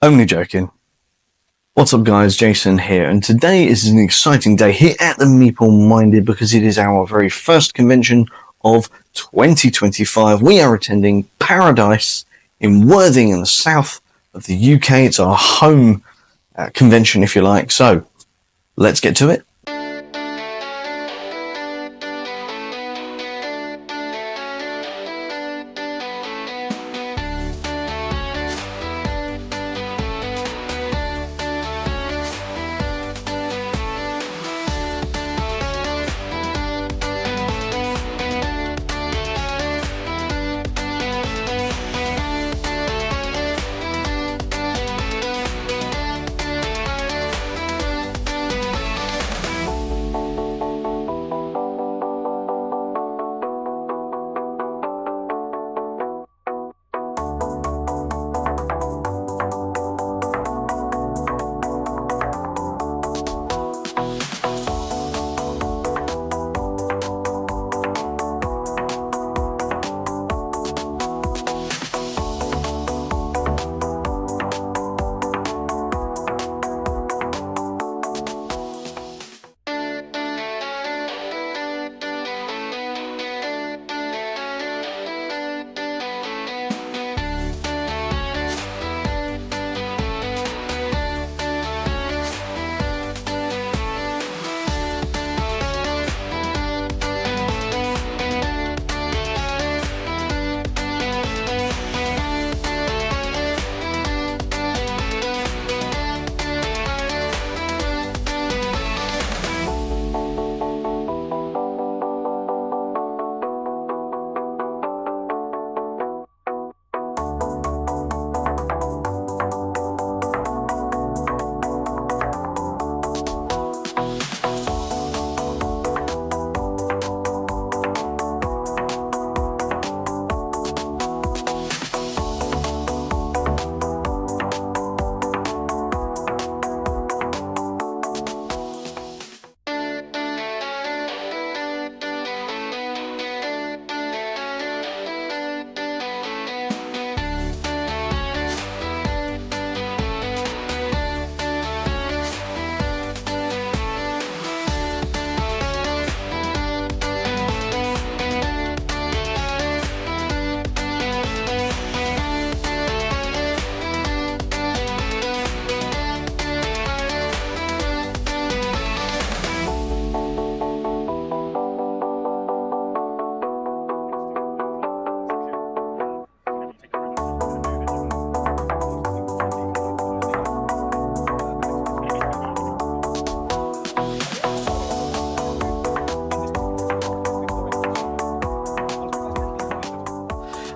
Only joking. What's up guys, Jason here, and today is an exciting day here at the Meeple Minded because it is our very first convention of 2025. We are attending ParaDice in Worthing in the south of the UK. It's our home convention, if you like, so let's get to it.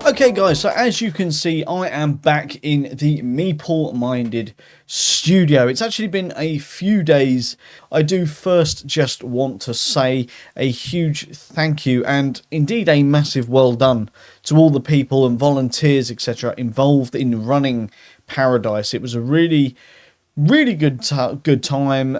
Okay guys, so as you can see, I am back in the Meeple Minded studio. It's actually been a few days. I do first just want to say a huge thank you and indeed a massive well done to all the people and volunteers, etc. involved in running ParaDice. It was a really good time.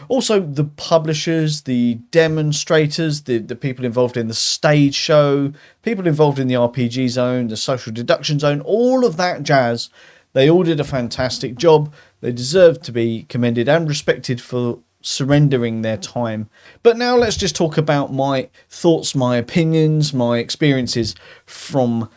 Also the publishers, the demonstrators, the people involved in the stage show, people involved in the RPG zone, the social deduction zone, all of that jazz. They all did a fantastic job. They deserve to be commended and respected for surrendering their time. But now let's just talk about my thoughts, my opinions, my experiences from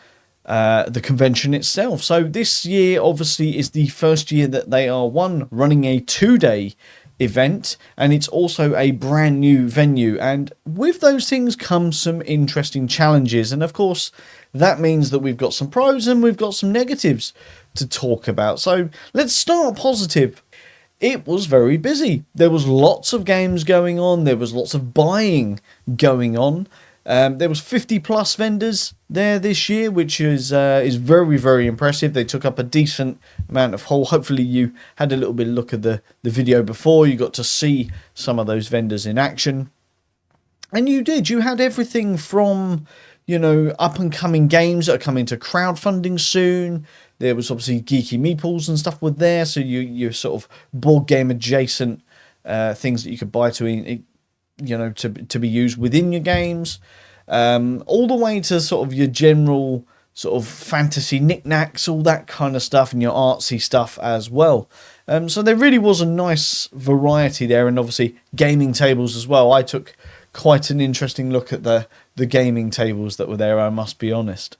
the convention itself. So this year obviously is the first year that they are running a 2-day event, and it's also a brand new venue, and with those things come some interesting challenges, and of course that means that we've got some pros and we've got some negatives to talk about. So let's start positive. It was very busy. There was lots of games going on, there was lots of buying going on. There was 50 plus vendors there this year, which is very, very impressive. They took up a decent amount of hall. Hopefully you had a little bit of look at the video before. You got to see some of those vendors in action. And you did. You had everything from, you know, up and coming games that are coming to crowdfunding soon. There was obviously Geeky Meeples and stuff were there. So you sort of board game adjacent things that you could buy to to be used within your games, all the way to sort of your general sort of fantasy knickknacks, all that kind of stuff, and your artsy stuff as well. So there really was a nice variety there, and obviously gaming tables as well. I took quite an interesting look at the gaming tables that were there, I must be honest.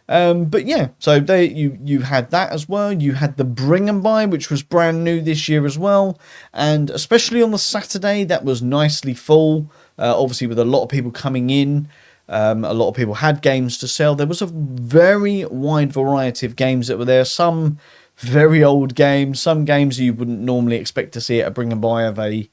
But yeah, so you had that as well. You had the Bring and Buy, which was brand new this year as well, and especially on the Saturday, that was nicely full. Obviously, with a lot of people coming in, a lot of people had games to sell. There was a very wide variety of games that were there. Some very old games, some games you wouldn't normally expect to see at a Bring and Buy of a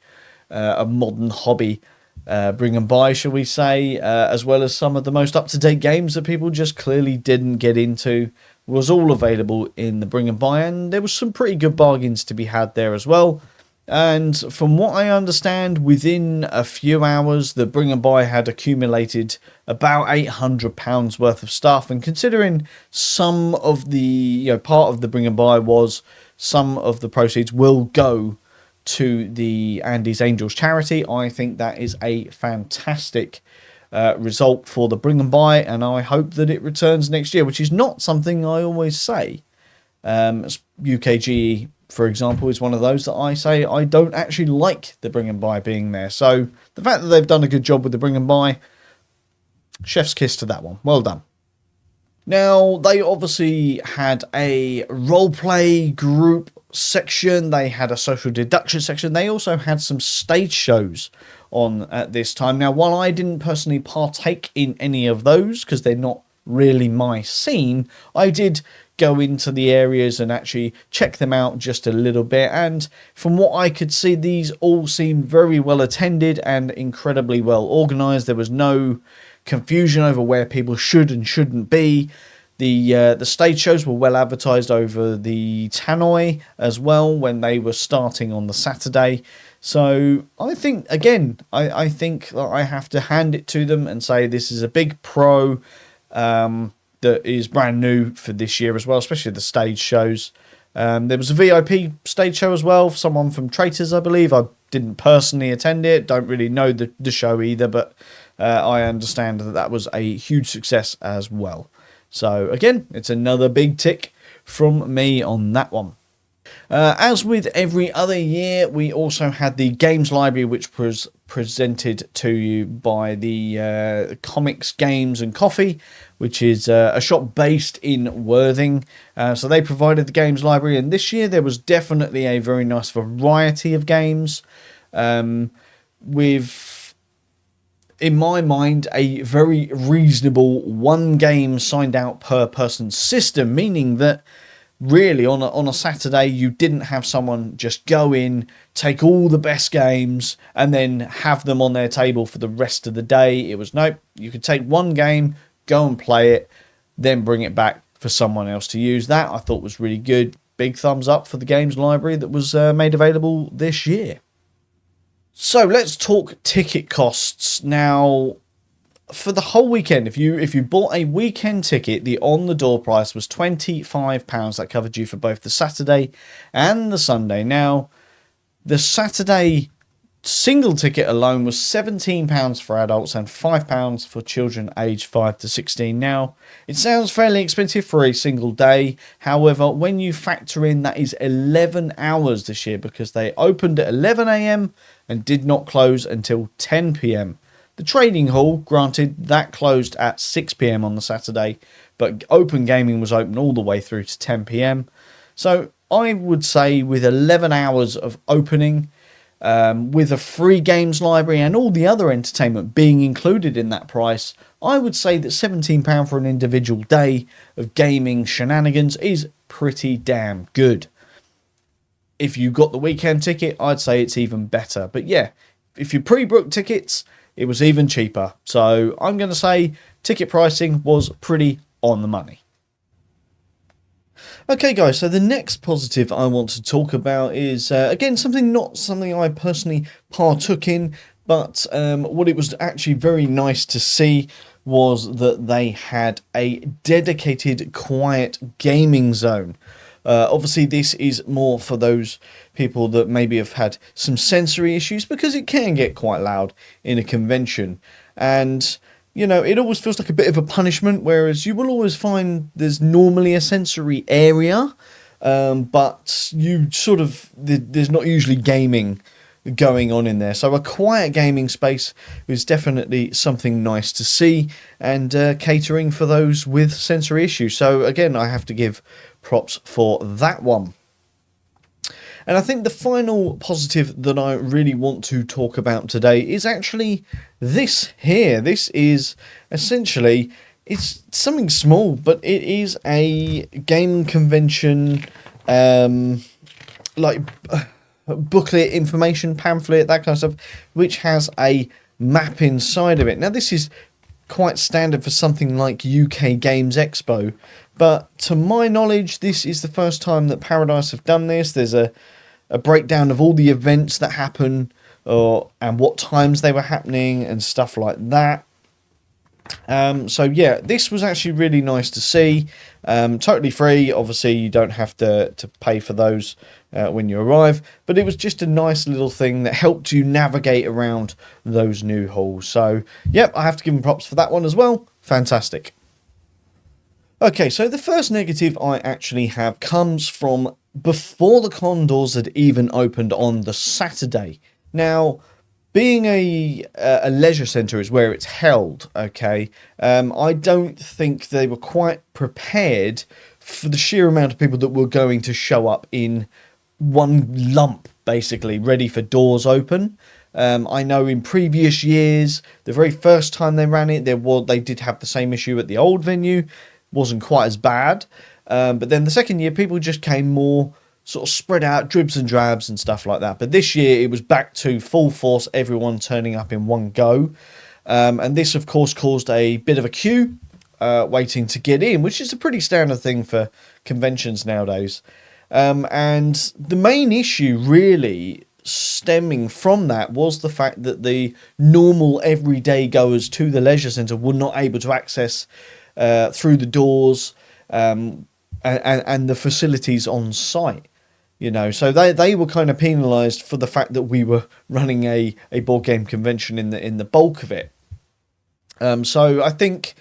modern hobby. Bring and Buy, shall we say, as well as some of the most up-to-date games that people just clearly didn't get into, was all available in the Bring and Buy, and there was some pretty good bargains to be had there as well. And from what I understand, within a few hours, the Bring and Buy had accumulated about £800 worth of stuff, and considering some of the, part of the Bring and Buy was some of the proceeds will go to the Andy's Angels charity, I think that is a fantastic result for the Bring and Buy, and I hope that it returns next year, which is not something I always say. UKGE, for example, is one of those that I say I don't actually like the Bring and Buy being there. So the fact that they've done a good job with the Bring and Buy, chef's kiss to that one. Well done. Now, they obviously had a roleplay group section, they had a social deduction section, they also had some stage shows on at this time. Now, while I didn't personally partake in any of those, because they're not really my scene, I did go into the areas and actually check them out just a little bit, and from what I could see, these all seemed very well attended and incredibly well organised. There was no confusion over where people should and shouldn't be. The stage shows were well advertised over the tannoy as well when they were starting on the Saturday. So I think, again, I think that I have to hand it to them and say this is a big pro that is brand new for this year as well, especially the stage shows. There was a VIP stage show as well, someone from Traitors, I believe. I didn't personally attend it, don't really know the show either, but I understand that that was a huge success as well. So again, it's another big tick from me on that one. As with every other year, we also had the Games Library, which was presented to you by the Comics, Games and Coffee, which is a shop based in Worthing. So they provided the Games Library, and this year there was definitely a very nice variety of games with, in my mind, a very reasonable one game signed out per person system, meaning that really on a Saturday you didn't have someone just go in, take all the best games and then have them on their table for the rest of the day. It was nope, you could take one game, go and play it, then bring it back for someone else to use. That I thought was really good. Big thumbs up for the Games Library that was made available this year. So let's talk ticket costs. Now, for the whole weekend, if you bought a weekend ticket, the on-the-door price was £25. That covered you for both the Saturday and the Sunday. Now, the Saturday single ticket alone was £17 for adults and £5 for children aged 5 to 16. Now, it sounds fairly expensive for a single day. However, when you factor in that is 11 hours this year, because they opened at 11 AM and did not close until 10 PM. The trading hall, granted, that closed at 6 PM on the Saturday, but open gaming was open all the way through to 10 PM. So I would say with 11 hours of opening, with a free games library and all the other entertainment being included in that price, I would say that £17 for an individual day of gaming shenanigans is pretty damn good. If you got the weekend ticket, I'd say it's even better. But yeah, if you pre-booked tickets, it was even cheaper. So I'm going to say ticket pricing was pretty on the money. Okay guys, so the next positive I want to talk about is, again, not something I personally partook in, but what it was actually very nice to see was that they had a dedicated quiet gaming zone. Obviously this is more for those people that maybe have had some sensory issues, because it can get quite loud in a convention. And you know, it always feels like a bit of a punishment, whereas you will always find there's normally a sensory area, but you sort of, there's not usually gaming going on in there. So a quiet gaming space is definitely something nice to see, and catering for those with sensory issues. So again, I have to give props for that one. And I think the final positive that I really want to talk about today is actually this here. This is essentially, it's something small, but it is a game convention, like booklet, information pamphlet, that kind of stuff, which has a map inside of it. Now, this is quite standard for something like UK Games Expo, but to my knowledge, this is the first time that ParaDice have done this. There's a breakdown of all the events that happen, and what times they were happening and stuff like that. So yeah, this was actually really nice to see. Totally free. Obviously, you don't have to pay for those when you arrive, but it was just a nice little thing that helped you navigate around those new halls. So yep, I have to give them props for that one as well. Fantastic. Okay, so the first negative I actually have comes from before the con doors had even opened on the Saturday. Now, being a leisure centre is where it's held, okay? I don't think they were quite prepared for the sheer amount of people that were going to show up in one lump, basically, ready for doors open. I know in previous years, the very first time they ran it, they did have the same issue at the old venue. Wasn't quite as bad. But then the second year, people just came more sort of spread out, dribs and drabs and stuff like that. But this year, it was back to full force, everyone turning up in one go. And this, of course, caused a bit of a queue waiting to get in, which is a pretty standard thing for conventions nowadays. And the main issue really stemming from that was the fact that the normal everyday goers to the leisure centre were not able to access through the doors and the facilities on site, you know. So they were kind of penalised for the fact that we were running a board game convention in the bulk of it. So I think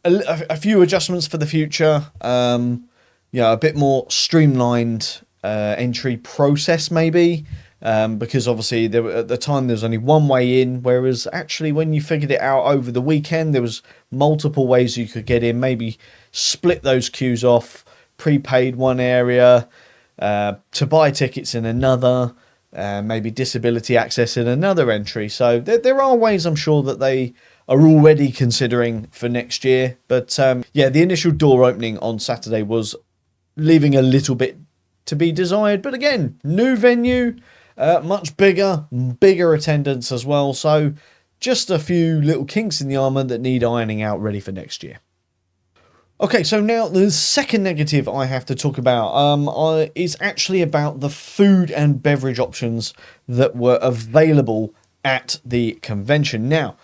a few adjustments for the future. Yeah, a bit more streamlined entry process maybe. Because obviously at the time there was only one way in, whereas actually when you figured it out over the weekend, there was multiple ways you could get in. Maybe split those queues off, prepaid one area, to buy tickets in another, maybe disability access in another entry. So there are ways, I'm sure, that they are already considering for next year. But yeah, the initial door opening on Saturday was leaving a little bit to be desired. But again, new venue. Much bigger attendance as well. So just a few little kinks in the armour that need ironing out, ready for next year. Okay, so now the second negative I have to talk about is actually about the food and beverage options that were available at the convention. Now,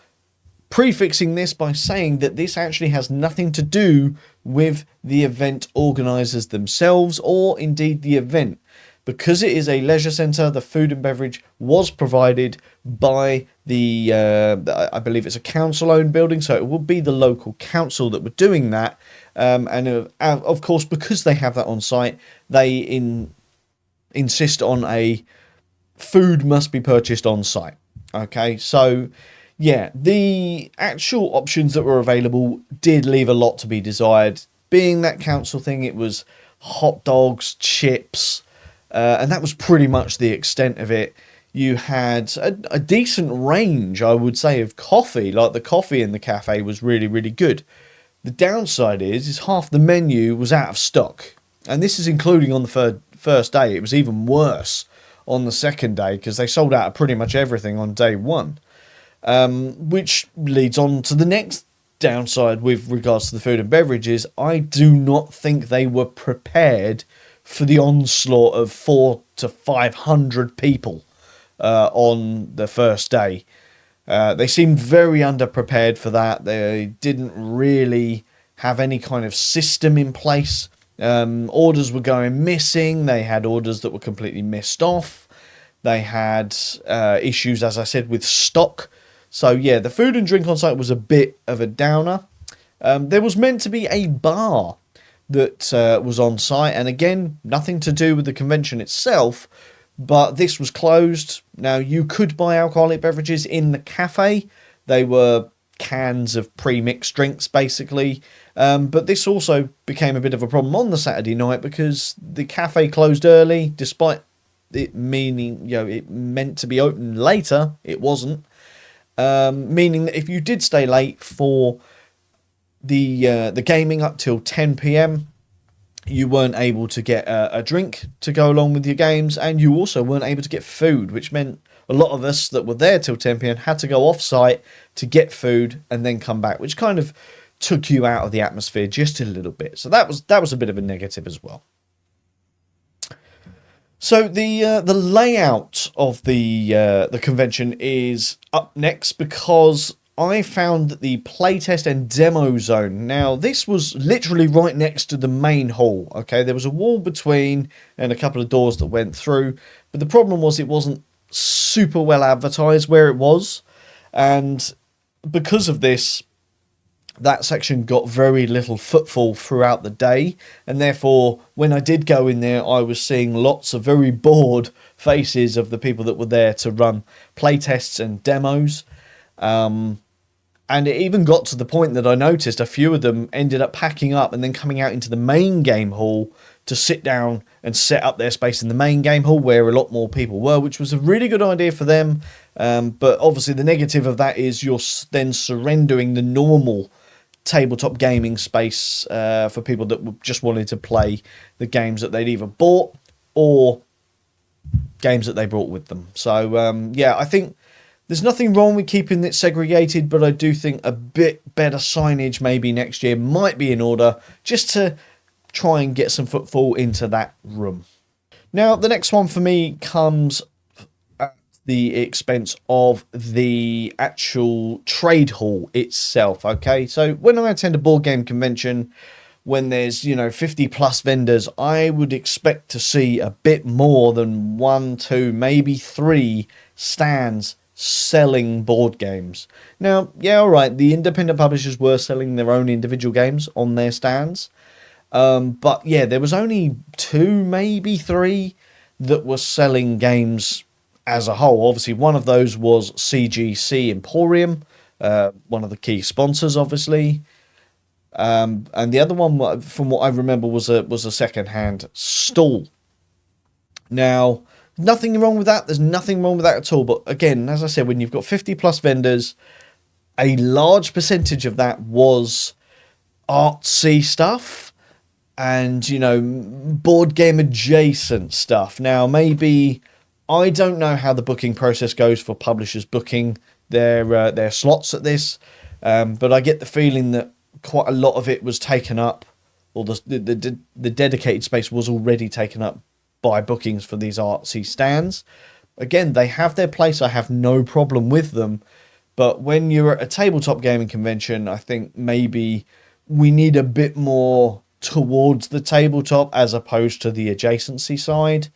prefixing this by saying that this actually has nothing to do with the event organisers themselves, or indeed the event. Because it is a leisure centre, the food and beverage was provided by the, I believe it's a council-owned building, so it will be the local council that were doing that. And of course, because they have that on site, they insist on a food must be purchased on site. Okay, so yeah, the actual options that were available did leave a lot to be desired. Being that council thing, it was hot dogs, chips, and that was pretty much the extent of it. You had a decent range, I would say, of coffee. Like the coffee in the cafe was really, really good. The downside is half the menu was out of stock. And this is including on the first day. It was even worse on the second day because they sold out of pretty much everything on day one. Which leads on to the next downside with regards to the food and beverages. I do not think they were prepared for the onslaught of 400 to 500 people on the first day. They seemed very underprepared for that. They didn't really have any kind of system in place. Orders were going missing. They had orders that were completely missed off. They had issues, as I said, with stock. So yeah, the food and drink on site was a bit of a downer. There was meant to be a bar that was on site, and again, nothing to do with the convention itself, but this was closed. Now, you could buy alcoholic beverages in the cafe. They were cans of pre-mixed drinks, basically. But this also became a bit of a problem on the Saturday night because the cafe closed early, despite it meaning, it meant to be open later. It wasn't. Meaning that if you did stay late for the gaming up till 10 p.m, you weren't able to get a drink to go along with your games, and you also weren't able to get food, which meant a lot of us that were there till 10 p.m. had to go off site to get food and then come back, which kind of took you out of the atmosphere just a little bit. So that was a bit of a negative as well. So the layout of the convention is up next, because I found that the playtest and demo zone, now this was literally right next to the main hall, okay? There was a wall between and a couple of doors that went through, but the problem was it wasn't super well advertised where it was, and because of this, that section got very little footfall throughout the day, and therefore when I did go in there, I was seeing lots of very bored faces of the people that were there to run playtests and demos. And it even got to the point that I noticed a few of them ended up packing up and then coming out into the main game hall to sit down and set up their space in the main game hall where a lot more people were, which was a really good idea for them. But obviously the negative of that is you're then surrendering the normal tabletop gaming space for people that just wanted to play the games that they'd either bought or games that they brought with them. So yeah, I think there's nothing wrong with keeping it segregated, but I do think a bit better signage maybe next year might be in order, just to try and get some footfall into that room. Now, the next one for me comes at the expense of the actual trade hall itself, okay? So when I attend a board game convention, when there's, 50 plus vendors, I would expect to see a bit more than 1, 2, maybe 3 stands selling board games. Now, yeah, all right, the independent publishers were selling their own individual games on their stands, but yeah, there was only 2, maybe 3 that were selling games as a whole. Obviously, one of those was CGC Emporium, one of the key sponsors, obviously, and the other one, from what I remember, was a second-hand stall. Now, nothing wrong with that. There's nothing wrong with that at all. But again, as I said, when you've got 50 plus vendors, a large percentage of that was artsy stuff and, board game adjacent stuff. Now, maybe, I don't know how the booking process goes for publishers booking their slots at this, but I get the feeling that quite a lot of it was taken up, or the dedicated space was already taken up by bookings for these artsy stands. Again, they have their place. I have no problem with them. But when you're at a tabletop gaming convention, I think maybe we need a bit more towards the tabletop as opposed to the adjacency side.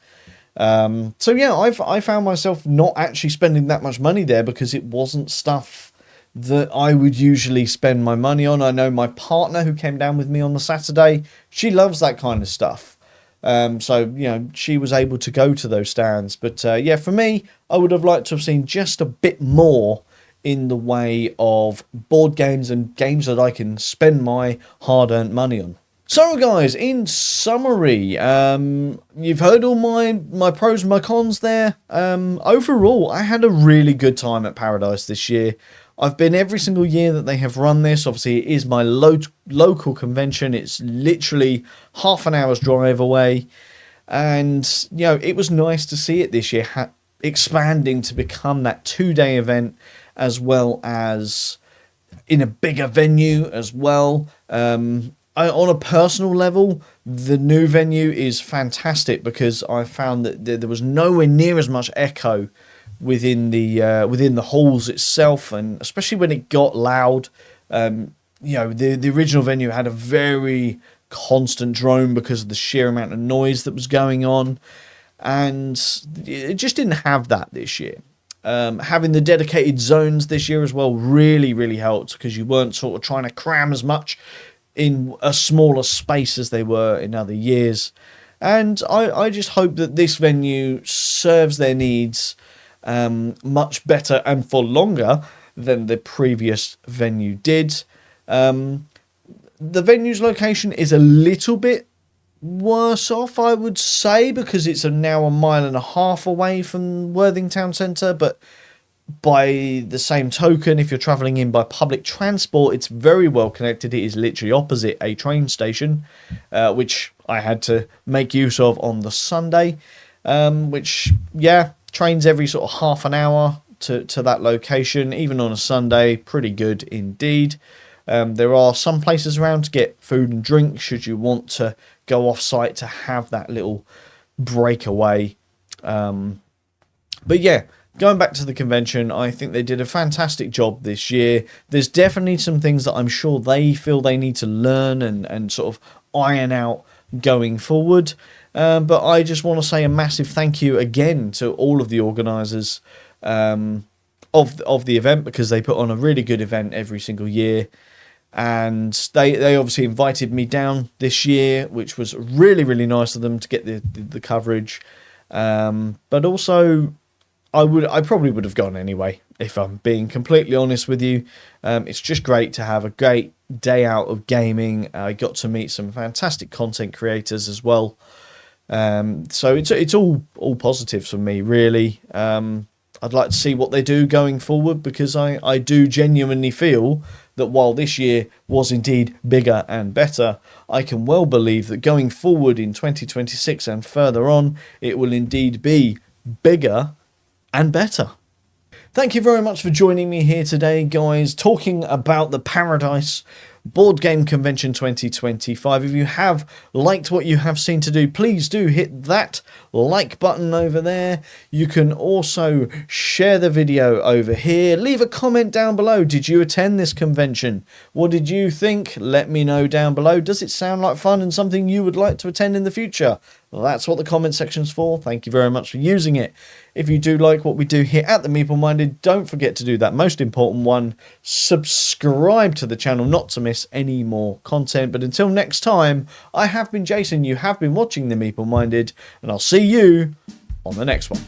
So yeah, I found myself not actually spending that much money there because it wasn't stuff that I would usually spend my money on. I know my partner who came down with me on the Saturday, she loves that kind of stuff. So, she was able to go to those stands. But, yeah, for me, I would have liked to have seen just a bit more in the way of board games and games that I can spend my hard-earned money on. So, guys, in summary, you've heard all my pros and my cons there. Overall, I had a really good time at ParaDice this year. I've been every single year that they have run this. Obviously, it is my local convention. It's literally half an hour's drive away. And, it was nice to see it this year expanding to become that 2-day event, as well as in a bigger venue as well. On a personal level, the new venue is fantastic because I found that there was nowhere near as much echo within the halls itself, and especially when it got loud. The original venue had a very constant drone because of the sheer amount of noise that was going on, and it just didn't have that this year. Having the dedicated zones this year as well really helped, because you weren't sort of trying to cram as much in a smaller space as they were in other years. And I just hope that this venue serves their needs much better and for longer than the previous venue did. The venue's location is a little bit worse off, I would say, because it's now 1.5 miles away from Worthing Town Centre, but by the same token, if you're travelling in by public transport, it's very well connected. It is literally opposite a train station, which I had to make use of on the Sunday, which, yeah, trains every sort of half an hour to that location, even on a Sunday. Pretty good indeed. There are some places around to get food and drink should you want to go off site to have that little breakaway. But yeah, going back to the convention, I think they did a fantastic job this year. There's definitely some things that I'm sure they feel they need to learn and sort of iron out going forward. But I just want to say a massive thank you again to all of the organisers of the event, because they put on a really good event every single year. And they obviously invited me down this year, which was really nice of them to get the coverage. But also, I probably would have gone anyway, if I'm being completely honest with you. It's just great to have a great day out of gaming. I got to meet some fantastic content creators as well. So it's all positive for me, really. I'd like to see what they do going forward, because I do genuinely feel that while this year was indeed bigger and better, I can well believe that going forward in 2026 and further on, it will indeed be bigger and better. Thank you very much for joining me here today, guys, talking about the ParaDice Board Game Convention 2025. If you have liked what you have seen today, please do hit that like button over there. You can also share the video over here. Leave a comment down below. Did you attend this convention? What did you think? Let me know down below. Does it sound like fun and something you would like to attend in the future? Well, that's what the comment section's for. Thank you very much for using it. If you do like what we do here at The Meeple Minded, don't forget to do that most important one. Subscribe to the channel not to miss any more content. But until next time, I have been Jason. You have been watching The Meeple Minded, and I'll see you on the next one.